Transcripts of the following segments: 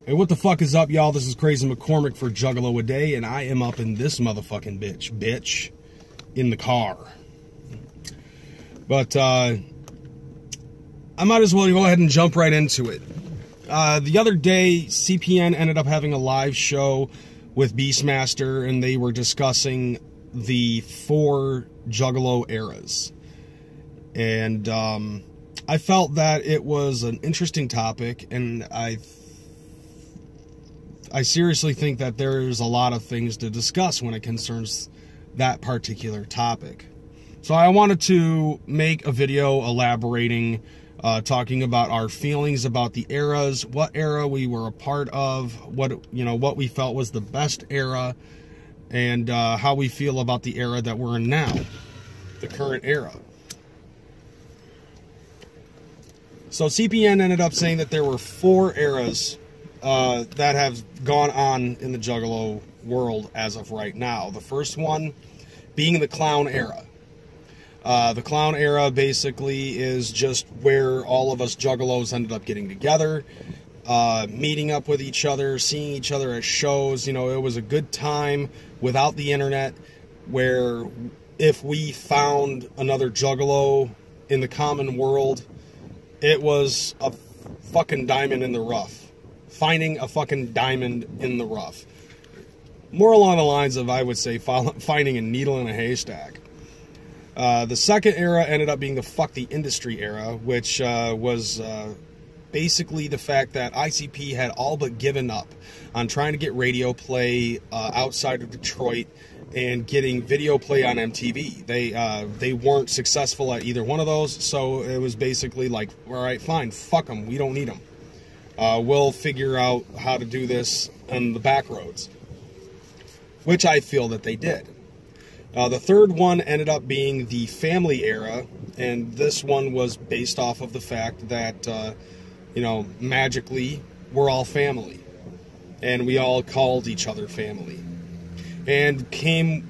Hey, what the fuck is up, y'all? This is Kreyz and McKormik for Juggalo a Day, and I am up in this motherfucking bitch, in the car. But, I might as well go ahead and jump right into it. The other day, CPN ended up having a live show with Beastmaster, and they were discussing the 4 Juggalo eras. And, I felt that it was an interesting topic, and I seriously think that there's a lot of things to discuss when it concerns that particular topic. So I wanted to make a video elaborating, talking about our feelings about the eras, what era we were a part of, what we felt was the best era, and how we feel about the era that we're in now, the current era. So CPN ended up saying that there were 4 eras that have gone on in the Juggalo world as of right now. The first one being the clown era. The clown era basically is just where all of us Juggalos ended up getting together, meeting up with each other, seeing each other at shows. You know, it was a good time without the internet, where if we found another Juggalo in the common world, it was a fucking diamond in the rough. Finding a fucking diamond in the rough. More along the lines of, I would say, finding a needle in a haystack. The second era ended up being the fuck the industry era, which was basically the fact that ICP had all but given up on trying to get radio play outside of Detroit and getting video play on MTV. They weren't successful at either one of those, so it was basically like, all right, fine, fuck them, we don't need them. We'll figure out how to do this on the back roads, which I feel that they did. The third one ended up being the family era, and this one was based off of the fact that, magically, we're all family, and we all called each other family. And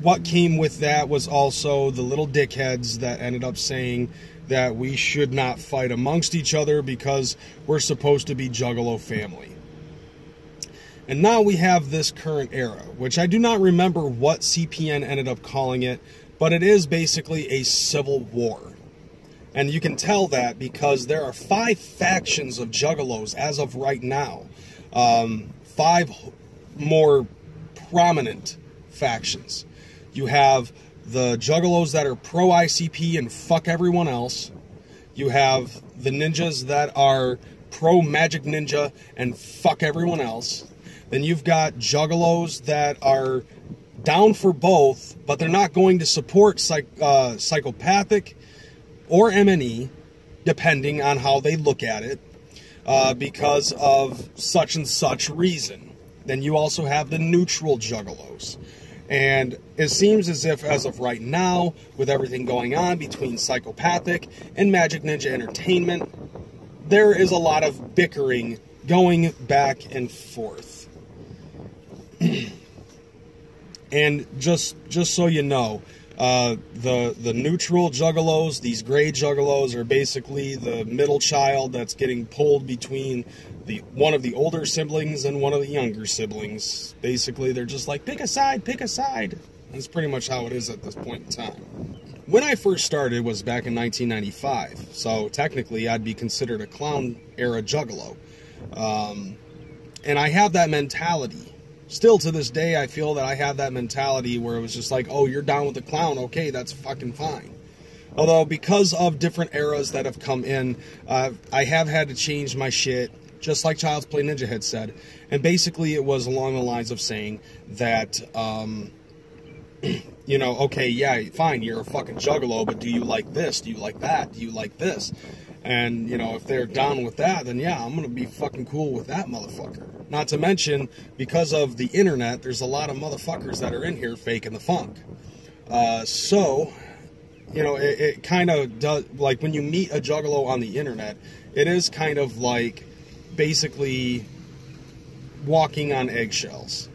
what came with that was also the little dickheads that ended up saying that we should not fight amongst each other because we're supposed to be Juggalo family. And now we have this current era, which I do not remember what CPN ended up calling it, but it is basically a civil war. And you can tell that because there are 5 factions of Juggalos as of right now. 5 more prominent factions. You have the Juggalos that are pro-ICP and fuck everyone else. You have the ninjas that are pro-Magic Ninja and fuck everyone else. Then you've got Juggalos that are down for both, but they're not going to support psychopathic or MNE, depending on how they look at it, because of such and such reason. Then you also have the neutral Juggalos. And it seems as if, as of right now, with everything going on between Psychopathic and Magic Ninja Entertainment, there is a lot of bickering going back and forth. And just so you know, the neutral Juggalos, these gray Juggalos, are basically the middle child that's getting pulled between one of the older siblings and one of the younger siblings. Basically, they're just like, pick a side, pick a side. That's pretty much how it is at this point in time. When I first started was back in 1995, so technically I'd be considered a clown era Juggalo. And I have that mentality. Still to this day, I feel that I have that mentality where it was just like, oh, you're down with the clown, okay, that's fucking fine. Although, because of different eras that have come in, I have had to change my shit, just like Child's Play Ninja had said. And basically it was along the lines of saying that, okay, yeah, fine, you're a fucking Juggalo, but do you like this? Do you like that? Do you like this? And, if they're down with that, then yeah, I'm going to be fucking cool with that motherfucker. Not to mention, because of the internet, there's a lot of motherfuckers that are in here faking the funk. It kind of does, like, when you meet a Juggalo on the internet, it is kind of like basically walking on eggshells.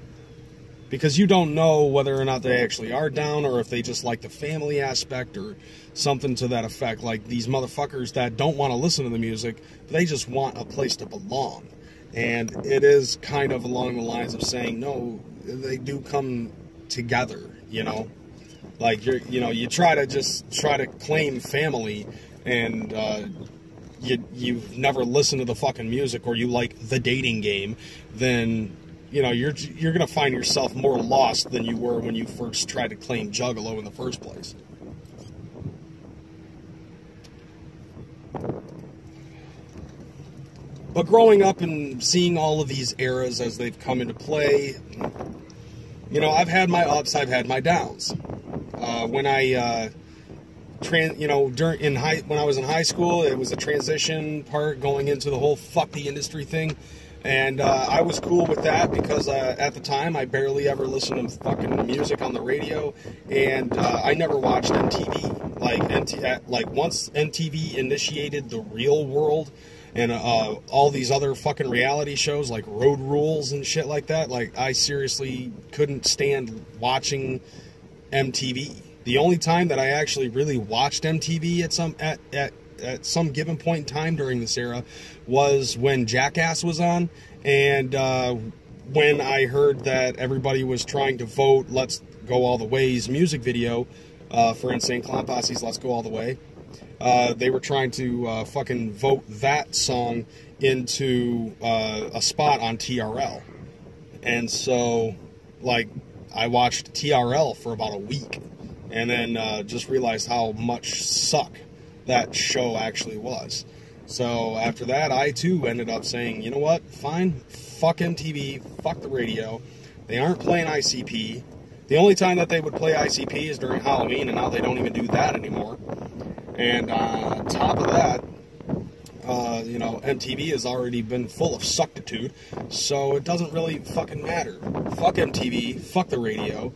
Because you don't know whether or not they actually are down, or if they just like the family aspect, or something to that effect. Like these motherfuckers that don't want to listen to the music, they just want a place to belong. And it is kind of along the lines of saying, no, they do come together, you know? Like, you try to claim family, and you've never listened to the fucking music, or you like The Dating Game, then, you know, you're going to find yourself more lost than you were when you first tried to claim Juggalo in the first place. But growing up and seeing all of these eras as they've come into play, you know, I've had my ups, I've had my downs. When I when I was in high school, it was a transition part going into the whole fuck the industry thing, and I was cool with that because at the time I barely ever listened to fucking music on the radio, and I never watched MTV. Like once MTV initiated the Real World and all these other fucking reality shows like Road Rules and shit like that, like I seriously couldn't stand watching MTV. The only time that I actually really watched MTV at some given point in time during this era was when Jackass was on, and when I heard that everybody was trying to vote Let's Go All the Way's music video for Insane Clown Posse's Let's Go All the Way. They were trying to fucking vote that song into a spot on TRL. And so, like, I watched TRL for about a week, and then just realized how much suck that show actually was. So after that, I too ended up saying, you know what, fine, fuck MTV, fuck the radio. They aren't playing ICP. The only time that they would play ICP is during Halloween, and now they don't even do that anymore. And on top of that, you know, MTV has already been full of suctitude, so it doesn't really fucking matter. Fuck MTV, fuck the radio,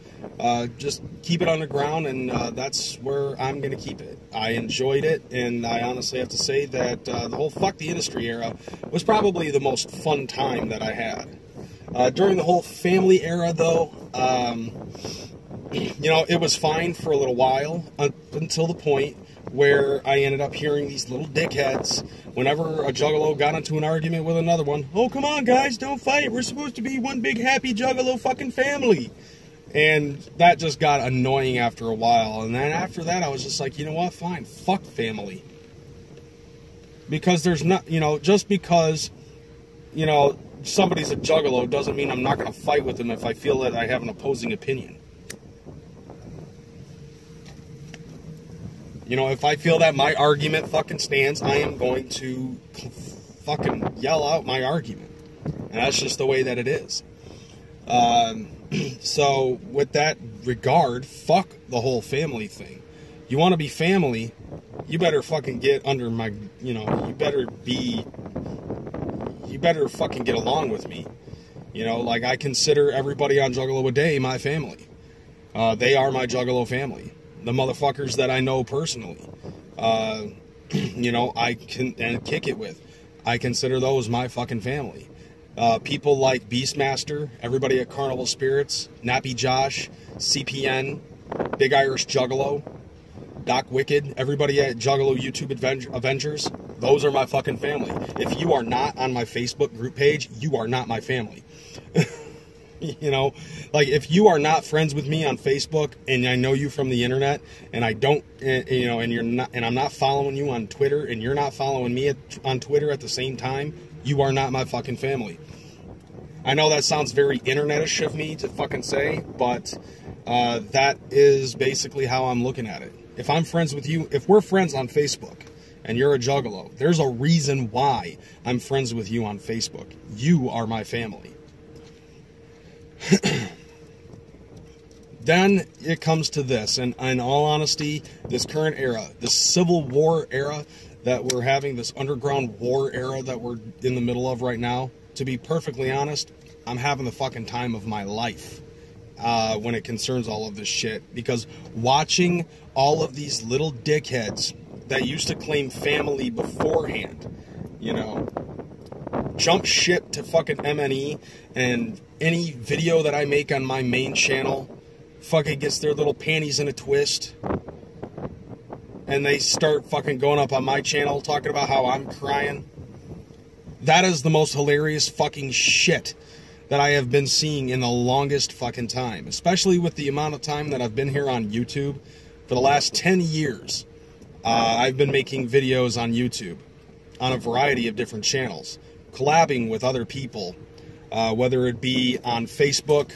just keep it underground, and that's where I'm going to keep it. I enjoyed it, and I honestly have to say that the whole fuck the industry era was probably the most fun time that I had. During the whole family era, though, you know, it was fine for a little while, until the point where I ended up hearing these little dickheads, whenever a Juggalo got into an argument with another one, oh, come on, guys, don't fight. We're supposed to be one big happy Juggalo fucking family. And that just got annoying after a while. And then after that, I was just like, you know what, fine, fuck family. Because there's not, you know, just because, you know, somebody's a Juggalo doesn't mean I'm not going to fight with them if I feel that I have an opposing opinion. You know, if I feel that my argument fucking stands, I am going to fucking yell out my argument. And that's just the way that it is. So, with that regard, fuck the whole family thing. You want to be family, you better fucking get under my, you know, you better fucking get along with me. You know, like, I consider everybody on Juggalo a Day my family. They are my Juggalo family. The motherfuckers that I know personally, you know, I can kick it with. I consider those my fucking family. People like Beastmaster, everybody at Carnival Spirits, Nappy Josh, CPN, Big Irish Juggalo, Doc Wicked, everybody at Juggalo YouTube Avengers, those are my fucking family. If you are not on my Facebook group page, you are not my family. You know, like, if you are not friends with me on Facebook, and I know you from the internet, and I don't, you know, and you're not, and I'm not following you on Twitter, and you're not following me on Twitter at the same time, you are not my fucking family. I know that sounds very internet-ish of me to fucking say, but that is basically how I'm looking at it. If I'm friends with you, if we're friends on Facebook, and you're a Juggalo, there's a reason why I'm friends with you on Facebook. You are my family. Then it comes to this, and in all honesty, this current era, this Civil War era that we're having, this underground war era that we're in the middle of right now, to be perfectly honest, I'm having the fucking time of my life when it concerns all of this shit. Because watching all of these little dickheads that used to claim family beforehand, you know, jump ship to fucking MNE, and any video that I make on my main channel fucking gets their little panties in a twist, and they start fucking going up on my channel talking about how I'm crying. That is the most hilarious fucking shit that I have been seeing in the longest fucking time. Especially with the amount of time that I've been here on YouTube. For the last 10 years, I've been making videos on YouTube. On a variety of different channels. Collabing with other people. Whether it be on Facebook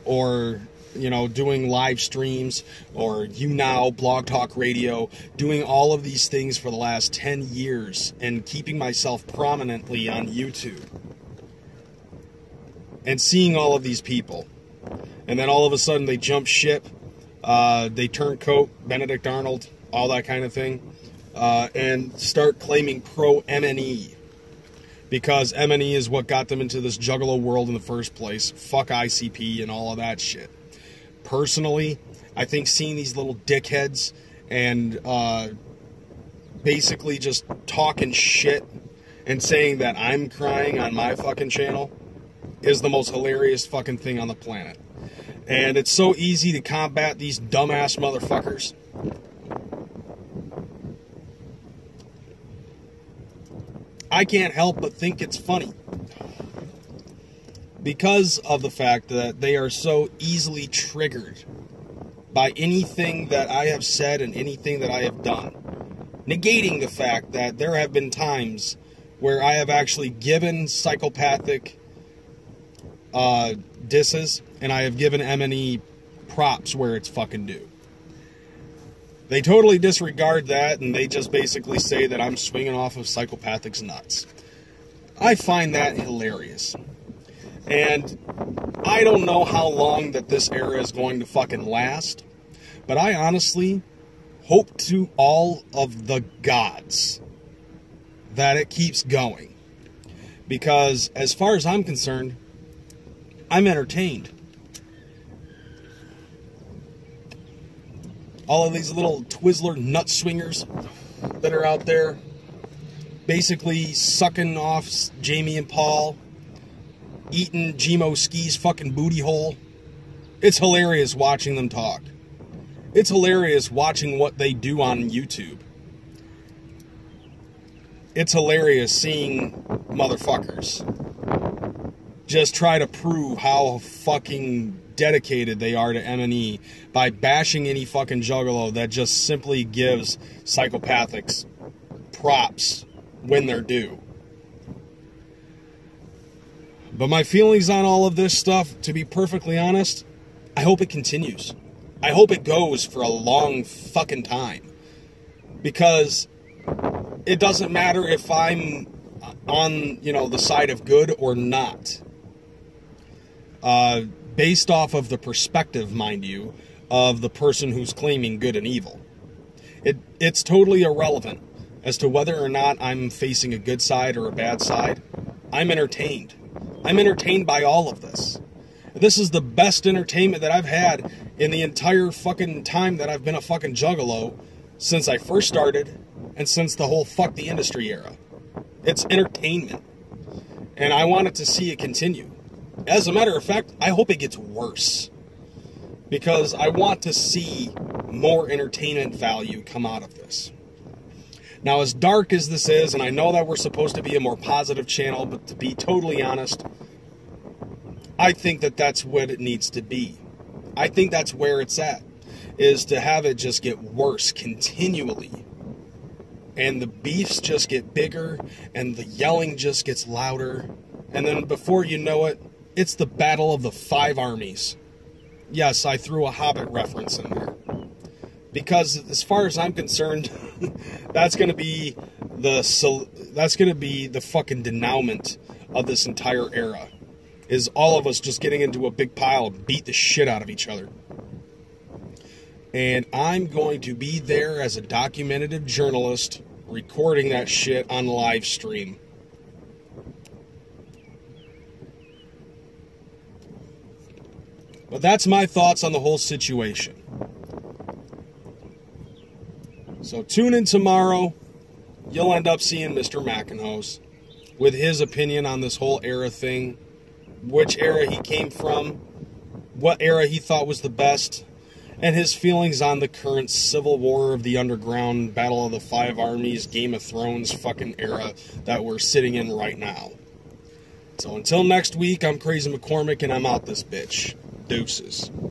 or, you know, doing live streams, or YouNow, Blog Talk Radio, doing all of these things for the last 10 years and keeping myself prominently on YouTube. And seeing all of these people. And then all of a sudden they jump ship, they turn coat, Benedict Arnold, all that kind of thing, and start claiming pro-MNE. Because MNE is what got them into this Juggalo world in the first place. Fuck ICP and all of that shit. Personally, I think seeing these little dickheads and basically just talking shit and saying that I'm crying on my fucking channel is the most hilarious fucking thing on the planet. And it's so easy to combat these dumbass motherfuckers. I can't help but think it's funny. Because of the fact that they are so easily triggered by anything that I have said and anything that I have done. Negating the fact that there have been times where I have actually given psychopathic disses, and I have given MNE props where it's fucking due. They totally disregard that, and they just basically say that I'm swinging off of psychopathic's nuts. I find that hilarious. And I don't know how long that this era is going to fucking last, but I honestly hope to all of the gods that it keeps going. Because as far as I'm concerned, I'm entertained. All of these little Twizzler nut swingers that are out there basically sucking off Jamie and Paul, eating Gmo Ski's fucking booty hole. It's hilarious watching them talk. It's hilarious watching what they do on YouTube. It's hilarious seeing motherfuckers just try to prove how fucking dedicated they are to MNE by bashing any fucking juggalo that just simply gives psychopathics props when they're due. But my feelings on all of this stuff, to be perfectly honest, I hope it continues. I hope it goes for a long fucking time. Because it doesn't matter if I'm on, you know, the side of good or not. Based off of the perspective, mind you, of the person who's claiming good and evil. It's totally irrelevant as to whether or not I'm facing a good side or a bad side. I'm entertained. I'm entertained by all of this. This is the best entertainment that I've had in the entire fucking time that I've been a fucking juggalo since I first started and since the whole fuck the industry era. It's entertainment. And I wanted to see it continue. As a matter of fact, I hope it gets worse. Because I want to see more entertainment value come out of this. Now, as dark as this is, and I know that we're supposed to be a more positive channel, but to be totally honest, I think that that's what it needs to be. I think that's where it's at, is to have it just get worse continually. And the beefs just get bigger, and the yelling just gets louder. And then before you know it, it's the battle of the 5 armies. Yes, I threw a Hobbit reference in there. Because as far as I'm concerned, that's going to be the fucking denouement of this entire era. Is all of us just getting into a big pile and beat the shit out of each other. And I'm going to be there as a documentative journalist recording that shit on live stream. But that's my thoughts on the whole situation. So tune in tomorrow. You'll end up seeing Mr. McInhouse with his opinion on this whole era thing. Which era he came from. What era he thought was the best. and his feelings on the current Civil War of the Underground, Battle of the Five Armies, Game of Thrones fucking era that we're sitting in right now. So until next week, I'm Crazy McKormik, and I'm out this bitch. Deuces.